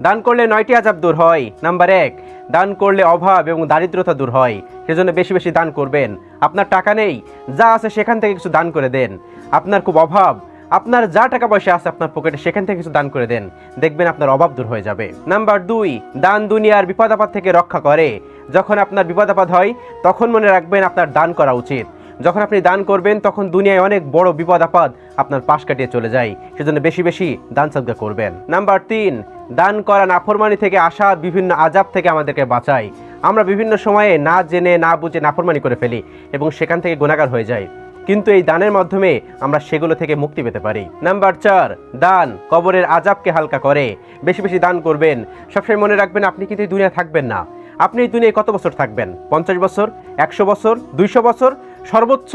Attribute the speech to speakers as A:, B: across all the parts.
A: দান করলে 9টি আযাব দূর হয়। নাম্বার 1, দান করলে অভাব এবং দারিদ্রতা দূর হয়। সেজন্য বেশি বেশি দান করবেন। আপনার টাকা নেই, যা আছে সেখান থেকে কিছু দান করে দেন। আপনার খুব অভাব, আপনার যা টাকা পয়সা আছে আপনার পকেটে সেখান থেকে কিছু দান করে দেন, দেখবেন আপনার অভাব দূর হয়ে যাবে। নাম্বার 2, দান দুনিয়ার বিপদ আপদ থেকে রক্ষা করে। যখন আপনার বিপদ আপদ হয় তখন মনে রাখবেন আপনার দান করা উচিত। যখন আপনি দান করবেন তখন দুনিয়ায় অনেক বড় বিপদ আপদ আপনার পাশ কাটিয়ে চলে যায়। সেজন্য বেশি বেশি দান সদকা করবেন। নাম্বার 3, দান করা নাফরমানি থেকে আসা বিভিন্ন আযাব থেকে আমাদেরকে বাঁচায়। আমরা বিভিন্ন সময়ে না জেনে না বুঝে নাফরমানি করে ফেলি এবং সেখান থেকে গুনাহগার হয়ে যাই, কিন্তু এই দানের মাধ্যমে আমরা সেগুলো থেকে মুক্তি পেতে পারি। নাম্বার 4, দান কবরের আযাবকে হালকা করে। বেশি বেশি দান করবেন। সবসময় মনে রাখবেন আপনি কিন্তু এই দুনিয়া থাকবেন না। আপনি এই দুনিয়ায় কত বছর থাকবেন? 50 বছর, 100 বছর, 200 বছর সর্বোচ্চ।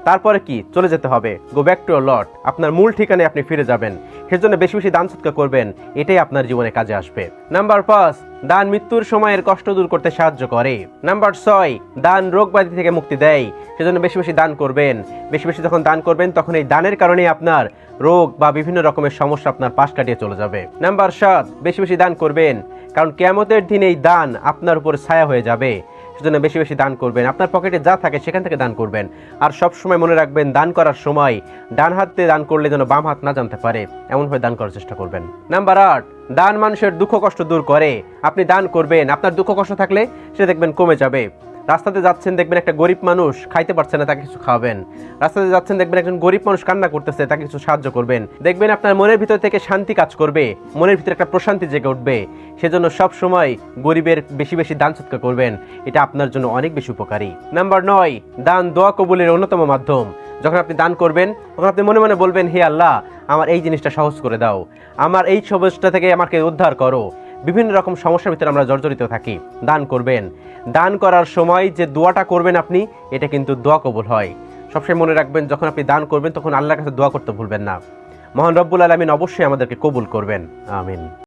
A: তারপরে কি চলে যেতে হবে, go back to your Lord. আপনার মূল ঠিকানায় আপনি ফিরে যাবেন। সেজন্য বেশি বেশি দান সদকা করবেন, এটাই আপনার জীবনে কাজে আসবে। নাম্বার 5, দান মৃত্যুর সময়ের কষ্ট দূর করতে সাহায্য করে। নাম্বার 6, দান রোগ ব্যাধি থেকে মুক্তি দেয়। সেজন্য বেশি বেশি দান করবেন। বেশি বেশি যখন দান করবেন তখন এই দানের কারণেই আপনার রোগ বা বিভিন্ন রকমের সমস্যা আপনার পাশ কাটিয়ে চলে যাবে। নাম্বার 7, বেশি বেশি দান করবেন, কারণ কিয়ামতের দিন এই দান আপনার উপর ছায়া হয়ে যাবে। সেজন্য বেশি বেশি দান করবেন। আপনার পকেটে যা থাকে সেখান থেকে দান করবেন। আর সব সময় মনে রাখবেন দান করার সময় ডান হাত দিয়ে দান করলে যেন বাম হাত না জানতে পারে, এমনভাবে দান করার চেষ্টা করবেন। নাম্বার 8, দান মানুষের দুঃখ কষ্ট দূর করে। আপনি দান করবেন, আপনার দুঃখ কষ্ট থাকলে সেটা দেখবেন কমে যাবে। রাস্তাতে যাচ্ছেন, দেখবেন একটা গরিব মানুষ খাইতে পারছে না, তাকে কিছু খাওয়াবেন। রাস্তাতে যাচ্ছেন, দেখবেন একজন গরিব মানুষ কান্না করতেছে, তাকে কিছু সাহায্য করবেন। দেখবেন আপনার মনের ভিতর থেকে শান্তি কাজ করবে, মনের ভিতরে একটা প্রশান্তি জেগে উঠবে। সেজন্য সব সময় গরিবের বেশি বেশি দান সদকা করবেন, এটা আপনার জন্য অনেক বেশি উপকারী। নাম্বার 9, দান দোয়া কবুলের অন্যতম মাধ্যম। যখন আপনি দান করবেন তখন আপনি মনে মনে বলবেন, হে আল্লাহ, আমার এই জিনিসটা সহজ করে দাও, আমার এই সমস্যা থেকে আমাকে উদ্ধার করো। বিভিন্ন রকম সমস্যার ভিতরে আমরা জর্জরিত থাকি। দান করবেন। দান করার সময় যে দোয়াটা করবেন আপনি, এটা কিন্তু দোয়া কবুল হয়। সবসময় মনে রাখবেন যখন আপনি দান করবেন তখন আল্লাহর কাছে দোয়া করতে ভুলবেন না। মহান রব্বুল আলামিন অবশ্যই আমাদেরকে কবুল করবেন। আমিন।